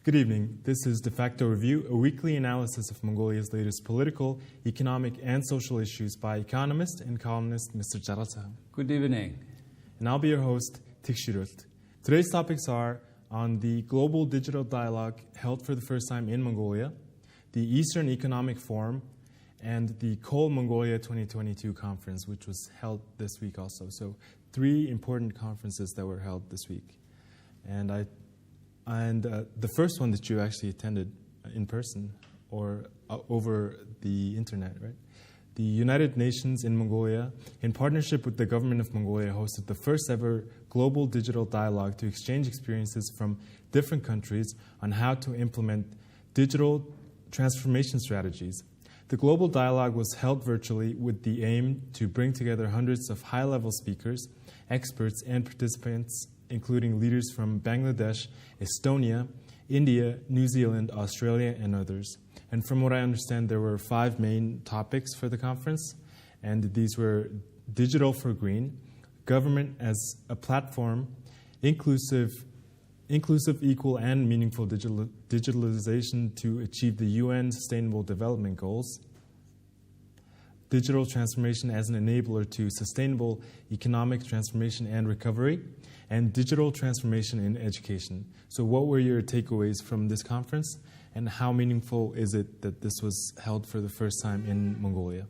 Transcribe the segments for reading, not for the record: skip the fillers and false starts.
Good evening. This is Defacto Review, a weekly analysis of Mongolia's latest political, economic, and social issues by economist and columnist Mr. Jarasa. Good evening. And I'll be your host, Tikshirult. Today's topics are on the global digital dialogue held for the first time in Mongolia, the Eastern Economic Forum, and the Coal Mongolia 2022 conference, which was held this week also. So 3 important conferences that were held this week. And the first one that you actually attended in person or over the internet, right? The United Nations in Mongolia, in partnership with the government of Mongolia, hosted the first ever global digital dialogue to exchange experiences from different countries on how to implement digital transformation strategies. The global dialogue was held virtually with the aim to bring together hundreds of high-level speakers, experts, and participants, including leaders from Bangladesh, Estonia, India, New Zealand, Australia, and others. And from what I understand, there were 5 main topics for the conference, and these were digital for green, government as a platform, inclusive, equal, and meaningful digitalization to achieve the UN Sustainable Development Goals, digital transformation as an enabler to sustainable economic transformation and recovery, and digital transformation in education. So what were your takeaways from this conference, and how meaningful is it that this was held for the first time in Mongolia?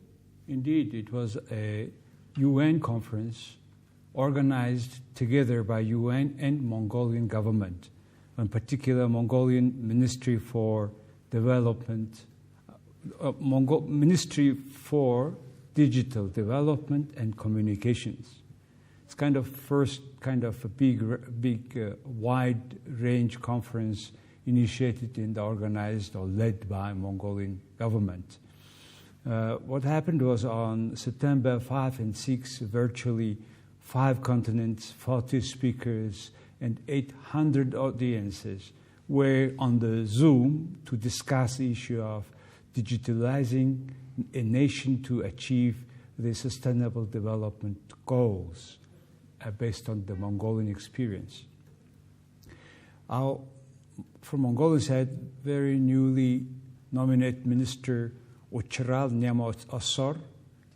Indeed, it was a UN conference organized together by UN and Mongolian government, in particular Mongolian Ministry for Development, Ministry for Digital Development and Communications. It's kind of first a big wide range conference initiated and organized or led by Mongolian government. What happened was on September 5 and 6, virtually 5 continents, 40 speakers, and 800 audiences were on the Zoom to discuss the issue of digitalizing a nation to achieve the Sustainable Development Goals based on the Mongolian experience. From Mongolian side, very newly nominated Minister Uchral Nyamot Asor,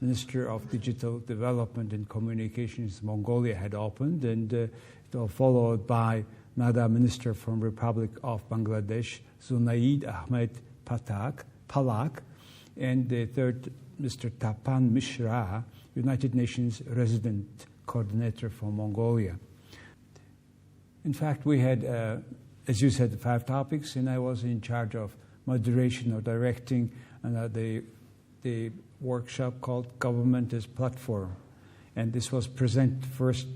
Minister of Digital Development and Communications, Mongolia had opened, and it was followed by another minister from Republic of Bangladesh, Zunaid Ahmed Palak, and the third, Mr. Tapan Mishra, United Nations resident coordinator for Mongolia. In fact, we had, as you said, 5 topics, and I was in charge of moderation or directing the workshop called Government as Platform. And this was first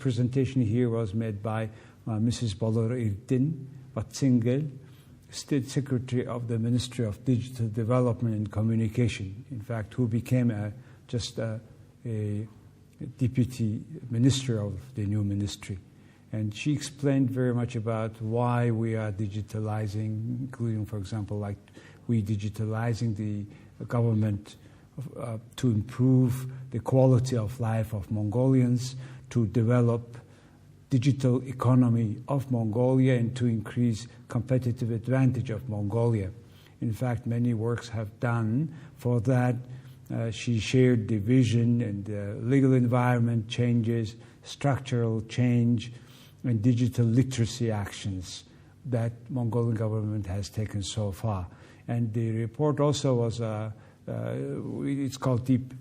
presentation here was made by Mrs. Balor Irdin Batsingel, State Secretary of the Ministry of Digital Development and Communication, in fact, who became just a deputy minister of the new ministry. And she explained very much about why we are digitalizing, including, for example, like we digitalizing the government to improve the quality of life of Mongolians, to develop digital economy of Mongolia, and to increase competitive advantage of Mongolia. In fact, many works have done for that. She shared the vision and legal environment changes, structural change, and digital literacy actions that Mongolian government has taken so far. And the report also was, it's called deep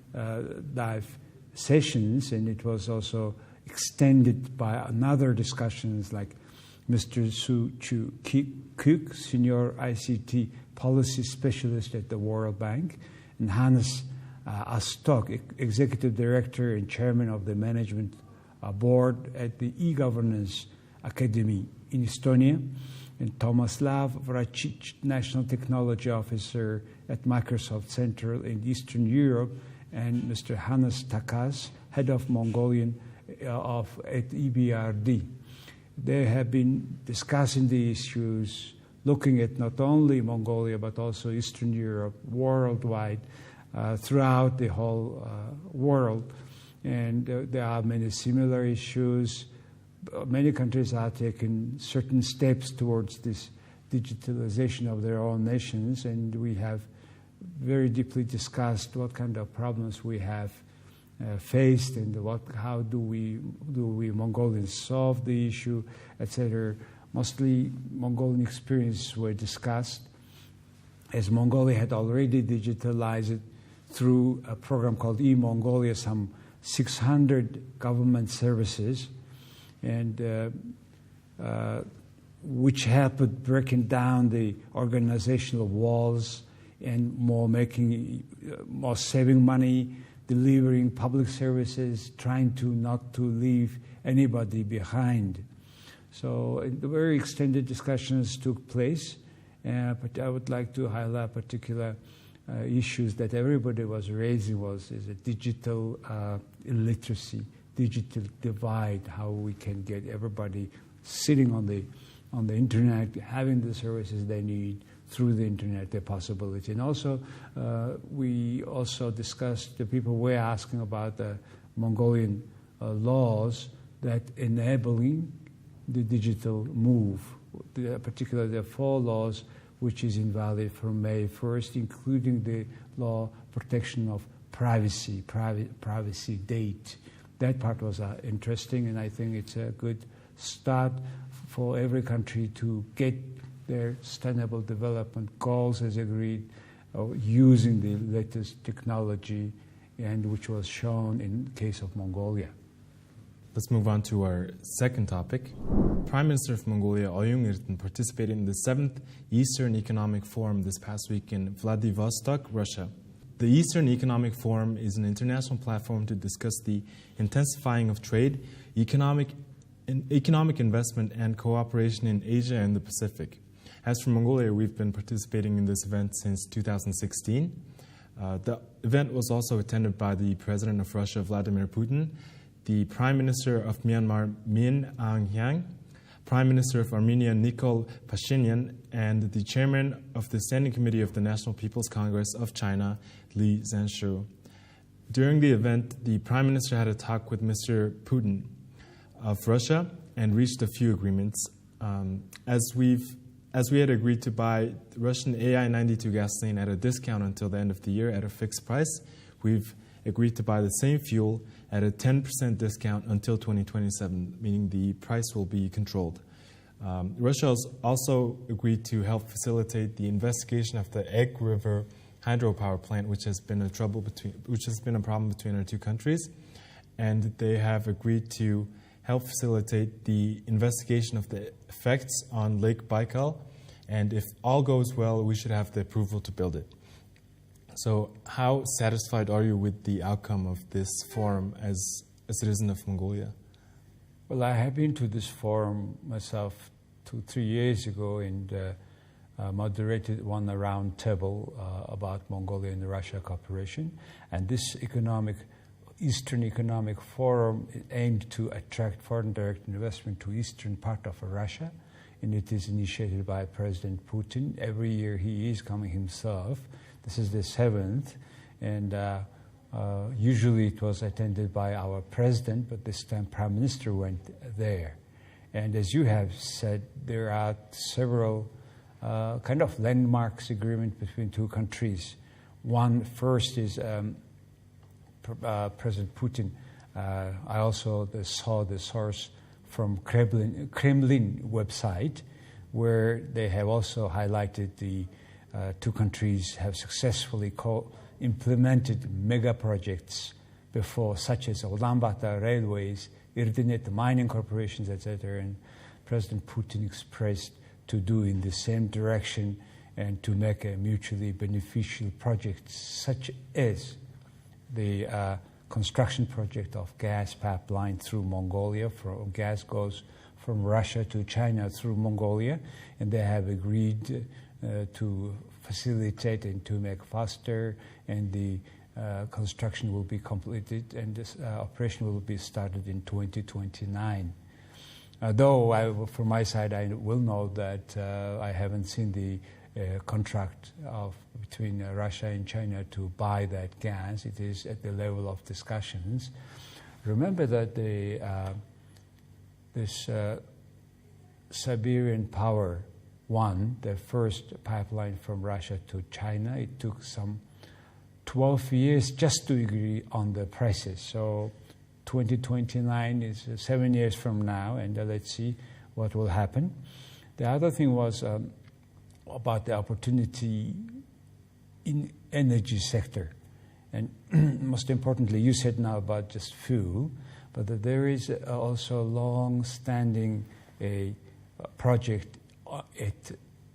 dive sessions, and it was also extended by another discussions like Mr. Su Chu Kuk, Senior ICT Policy Specialist at the World Bank, and Hannes Astok, Executive Director and Chairman of the Management Board at the E-Governance Academy in Estonia, and Tomislav Vracic, National Technology Officer at Microsoft Central and Eastern Europe, and Mr. Hannes Takas, Head of Mongolian at EBRD. They have been discussing the issues, looking at not only Mongolia but also Eastern Europe, worldwide, throughout the whole world. And there are many similar issues many countries are taking certain steps towards this digitalization of their own nations, and we have very deeply discussed what kind of problems we have faced and how do we Mongolians solve the issue, etc. Mostly Mongolian experiences were discussed, as Mongolia had already digitalized it through a program called e-Mongolia, some 600 government services, and which helped breaking down the organizational walls and more saving money, delivering public services, trying to not to leave anybody behind. So the very extended discussions took place, but I would like to highlight particular issues that everybody was raising is a digital illiteracy, digital divide, how we can get everybody sitting on the internet, having the services they need through the internet, the possibility. And also, we also discussed, the people were asking about the Mongolian laws that enabling the digital move, particularly the 4 laws which is invalid from May 1st, including the law protection of privacy date. That part was interesting, and I think it's a good start for every country to get their sustainable development goals as agreed, using the latest technology, and which was shown in the case of Mongolia. Let's move on to our second topic. Prime Minister of Mongolia, Oyun Erden, participated in the 7th Eastern Economic Forum this past week in Vladivostok, Russia. The Eastern Economic Forum is an international platform to discuss the intensifying of trade, economic investment, and cooperation in Asia and the Pacific. As for Mongolia, we've been participating in this event since 2016. The event was also attended by the President of Russia, Vladimir Putin, the Prime Minister of Myanmar, Min Aung-hlaing, Prime Minister of Armenia, Nikol Pashinyan, and the Chairman of the Standing Committee of the National People's Congress of China, Li Zhanshu. During the event, the Prime Minister had a talk with Mr. Putin of Russia and reached a few agreements. As we had agreed to buy Russian AI-92 gasoline at a discount until the end of the year at a fixed price, we've agreed to buy the same fuel at a 10% discount until 2027, meaning the price will be controlled. Russia has also agreed to help facilitate the investigation of the Egg River hydropower plant, which has been a problem between our two countries, and they have agreed to help facilitate the investigation of the effects on Lake Baikal, and if all goes well, we should have the approval to build it. So how satisfied are you with the outcome of this forum as a citizen of Mongolia? Well, I have been to this forum myself 2-3 years ago and moderated one round table about Mongolia and Russia cooperation. And this Eastern Economic Forum aimed to attract foreign direct investment to eastern part of Russia, and it is initiated by President Putin. Every year he is coming himself. This is the 7th, and usually it was attended by our president, but this time Prime Minister went there. And as you have said, there are several kind of landmarks agreement between two countries. One first is President Putin. I also saw the source from Kremlin website, where they have also highlighted the two countries have successfully implemented mega projects before, such as Ulaanbaatar railways, Erdenet mining corporations, etc. And President Putin expressed to do in the same direction and to make a mutually beneficial project, such as the construction project of gas pipeline through Mongolia. Gas goes from Russia to China through Mongolia, and they have agreed to facilitate and to make faster, and the construction will be completed and this operation will be started in 2029. Though from my side, I will note that I haven't seen the contract between Russia and China to buy that gas. It is at the level of discussions. Remember that this Siberian Power 1, the first pipeline from Russia to China. It took some 12 years just to agree on the prices. So 2029 is 7 years from now, and let's see what will happen. The other thing was about the opportunity in energy sector. And most importantly, you said now about just fuel, but that there is also a long-standing project at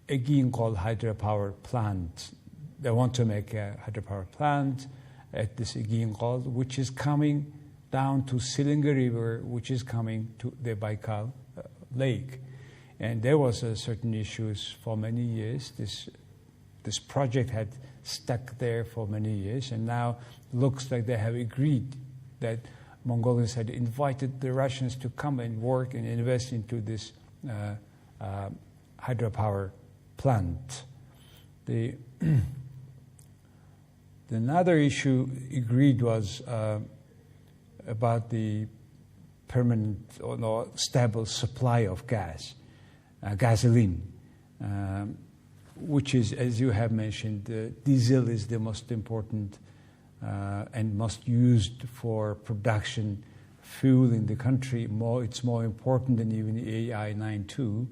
again called hydropower plant. They want to make a hydropower plant at this again called, which is coming down to Silinga River, which is coming to the Baikal Lake. And there was certain issues for many years. This project had stuck there for many years, and now looks like they have agreed that Mongolians had invited the Russians to come and work and invest into this hydropower plant. Another issue agreed was about the permanent or stable supply of gas, gasoline, which is, as you have mentioned, diesel is the most important and most used for production fuel in the country. It's more important than even AI-92.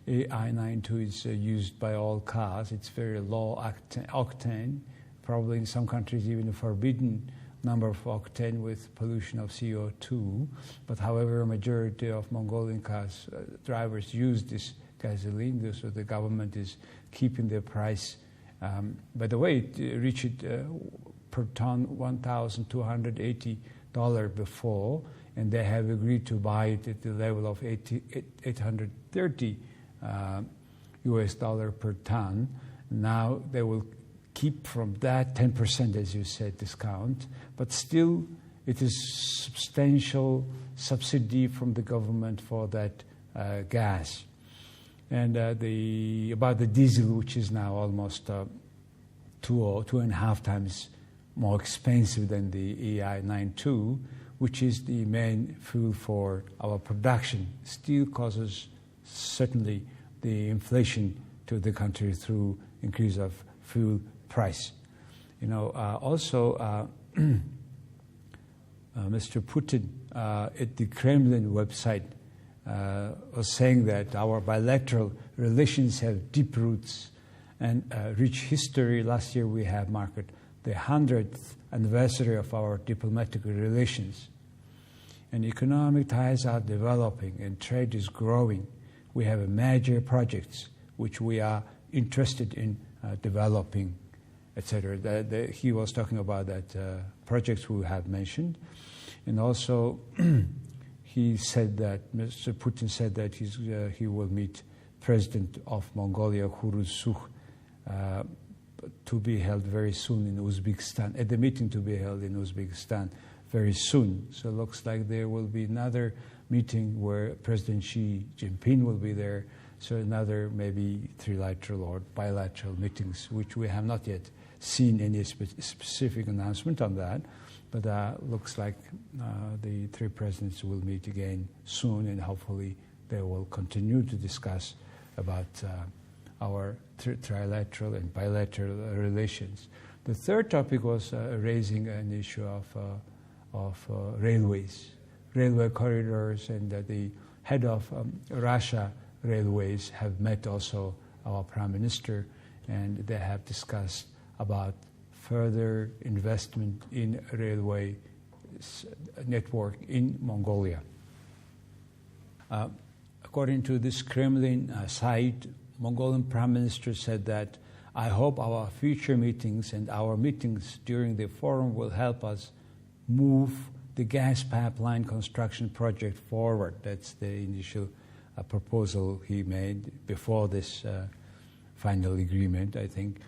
AI-92 is used by all cars. It's very low octane, probably in some countries even a forbidden number of octane with pollution of CO2. But however, a majority of Mongolian cars drivers use this gasoline, so the government is keeping the price. By the way, it reached per ton $1,280 before, and they have agreed to buy it at the level of $830 US dollar per ton. Now they will keep from that 10%, as you said, discount, but still it is substantial subsidy from the government for that gas. And about the diesel, which is now almost 2.5 times more expensive than the AI-92, which is the main fuel for our production, still causes certainly the inflation to the country through increase of fuel price. Also, Mr. Putin at the Kremlin website was saying that our bilateral relations have deep roots and rich history. Last year we have marked the 100th anniversary of our diplomatic relations. And economic ties are developing and trade is growing. We have major projects which we are interested in developing, etc. He was talking about that projects we have mentioned. And also he said that, Mr. Putin said that he will meet President of Mongolia, Khurelsukh, to be held very soon in Uzbekistan, at the meeting to be held in Uzbekistan very soon. So it looks like there will be another meeting where President Xi Jinping will be there, so another maybe trilateral or bilateral meetings, which we have not yet seen any specific announcement on that. But looks like the three presidents will meet again soon, and hopefully they will continue to discuss about our trilateral and bilateral relations. The third topic was raising an issue of railways, railway corridors, and the head of Russia Railways have met also our Prime Minister, and they have discussed about further investment in railway network in Mongolia. According to this Kremlin site, Mongolian Prime Minister said that, "I hope our future meetings and our meetings during the forum will help us move the gas pipeline construction project forward." That's the initial proposal he made before this final agreement, I think.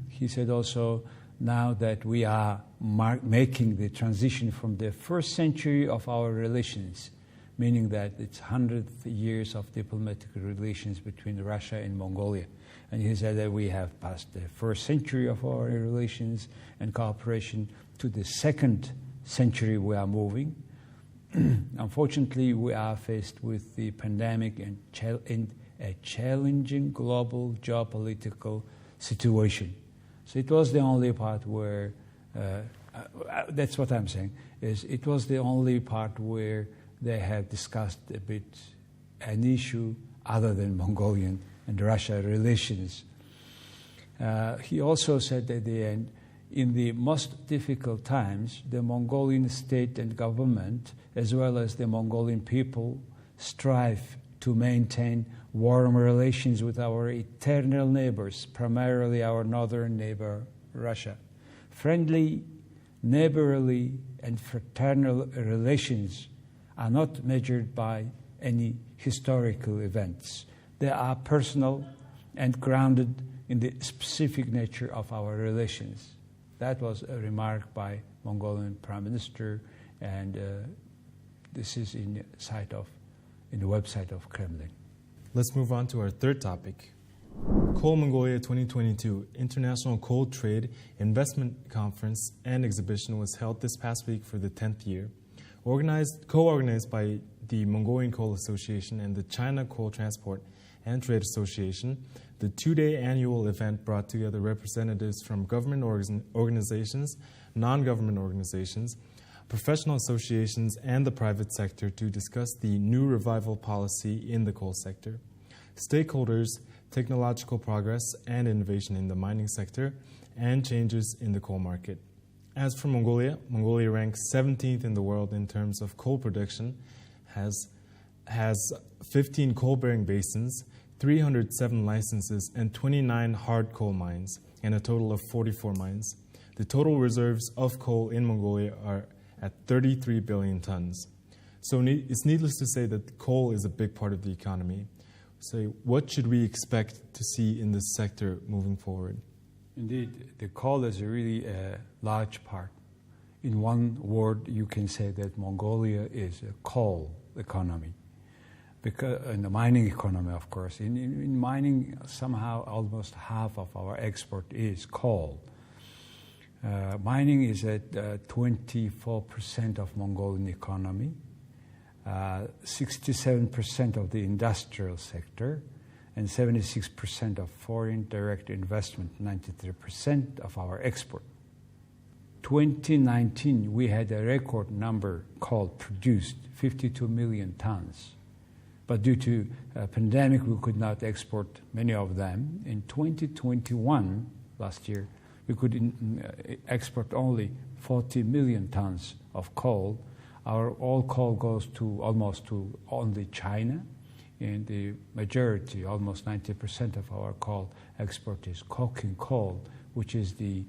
He said also, now that we are making the transition from the first century of our relations, meaning that it's 100 years of diplomatic relations between Russia and Mongolia. And he said that we have passed the first century of our relations and cooperation to the second century we are moving. unfortunately, we are faced with the pandemic and a challenging global geopolitical situation. So it was the only part where, that's what I'm saying, is it was the only part where they have discussed a bit an issue other than Mongolian and Russia relations. He also said at the end, in the most difficult times, the Mongolian state and government, as well as the Mongolian people, strive to maintain warm relations with our eternal neighbors, primarily our northern neighbor, Russia. Friendly, neighborly, and fraternal relations are not measured by any historical events. They are personal and grounded in the specific nature of our relations. That was a remark by Mongolian Prime Minister, and this is in the website of Kremlin. Let's move on to our third topic. Coal Mongolia 2022 International Coal Trade Investment Conference and Exhibition was held this past week for the 10th year. Co-organized by the Mongolian Coal Association and the China Coal Transport and Trade Association, the two-day annual event brought together representatives from government organizations, non-government organizations, professional associations, and the private sector to discuss the new revival policy in the coal sector, stakeholders, technological progress and innovation in the mining sector, and changes in the coal market. As for Mongolia, Mongolia ranks 17th in the world in terms of coal production, has 15 coal-bearing basins, 307 licenses, and 29 hard coal mines, and a total of 44 mines. The total reserves of coal in Mongolia are at 33 billion tons. So it's needless to say that coal is a big part of the economy. So what should we expect to see in this sector moving forward? Indeed, the coal is really a large part. In one word, you can say that Mongolia is a coal economy. Because in the mining economy, of course. In mining, somehow almost half of our export is coal. Mining is at 24% of Mongolian economy, 67% of the industrial sector, and 76% of foreign direct investment, 93% of our export. 2019, we had a record number coal produced, 52 million tons. But due to a pandemic, we could not export many of them. In 2021, last year, we could export only 40 million tons of coal. All coal goes to almost to only China, and the majority, almost 90% of our coal export is coking coal, which is the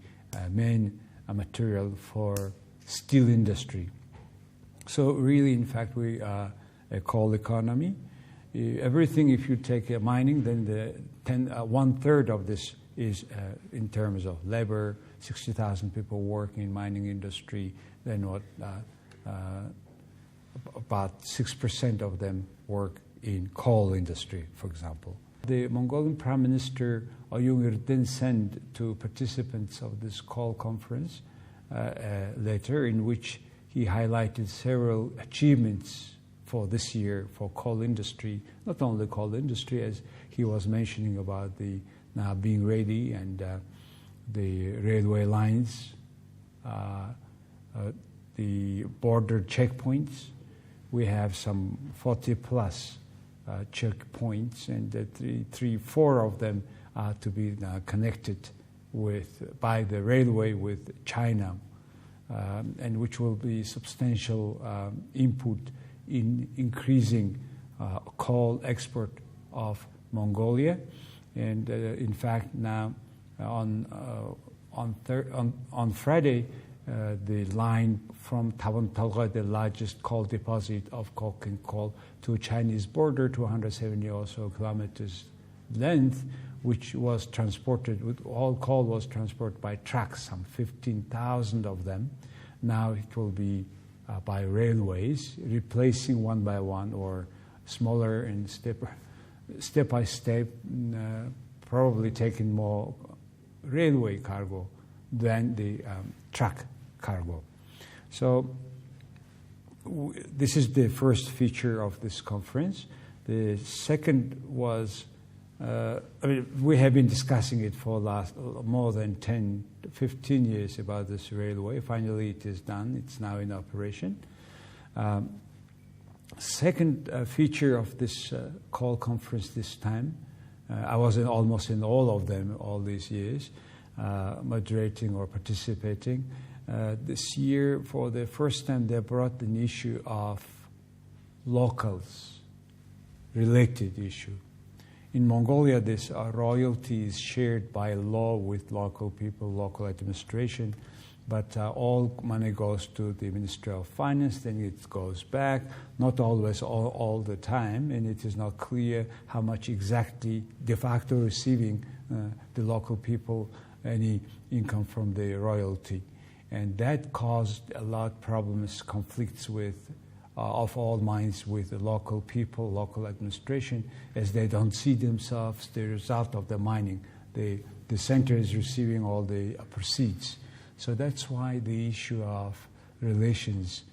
main material for steel industry. So really, in fact, we are a coal economy. Everything, if you take mining, then one-third of this is in terms of labor, 60,000 people working in mining industry, then about 6% of them work in coal industry, for example. The Mongolian Prime Minister Oyungur then sent to participants of this coal conference a letter in which he highlighted several achievements for this year for coal industry, not only coal industry, as he was mentioning about the now being ready and the railway lines, the border checkpoints. We have some 40 plus checkpoints, and four of them are to be connected by the railway with China, and which will be substantial input in increasing coal export of Mongolia. And in fact, now on Friday, the line from Tavantalga, the largest coal deposit of coking coal, to Chinese border, 270 or so kilometers length, which was transported, with all coal was transported by trucks, some 15,000 of them. Now it will be by railways, replacing one by one or smaller and step by step, probably taking more railway cargo than the truck cargo. So this is the first feature of this conference. The second was, we have been discussing it for more than 10, 15 years about this railway. Finally, it is done. It's now in operation. Second feature of this call conference this time, I was almost in all of them all these years, moderating or participating. This year, for the first time, they brought an issue of locals, related issue. In Mongolia, this royalty is shared by law with local people, local administration, but all money goes to the Ministry of Finance, then it goes back, not always all the time, and it is not clear how much exactly de facto receiving the local people any income from the royalty. And that caused a lot of problems, conflicts with of all minds with the local people, local administration, as they don't see themselves the result of the mining. The center is receiving all the proceeds. So that's why the issue of relations,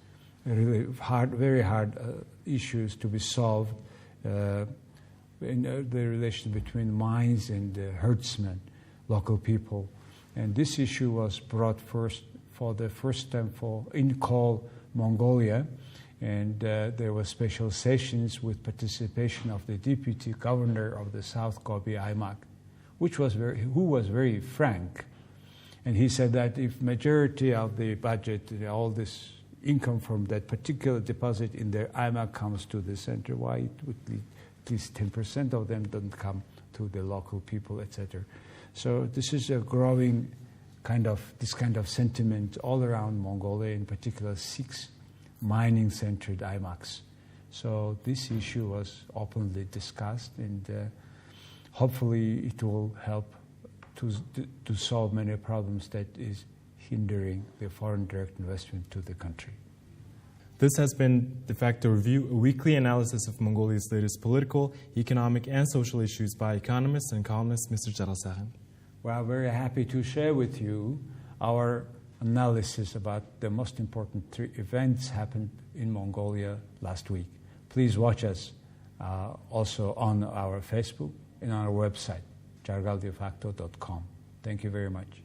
very hard issues to be solved in the relation between mines and herdsmen, local people. And this issue was brought for the first time in Call Mongolia. And there were special sessions with participation of the deputy governor of the South Gobi Aimak, who was very frank. And he said that if majority of the budget, all this income from that particular deposit in their Aimak comes to the center, why it would be at least 10% of them don't come to the local people, etc. So this is a growing kind of sentiment all around Mongolia, in particular 6 mining-centered IMACs. So this issue was openly discussed, and hopefully it will help to solve many problems that is hindering the foreign direct investment to the country. This has been Defacto Review, a weekly analysis of Mongolia's latest political, economic, and social issues by economist and columnist Mr. Jaralsahan. We are very happy to share with you our analysis about the most important 3 events happened in Mongolia last week. Please watch us also on our Facebook and on our website, jargaldefacto.com. Thank you very much.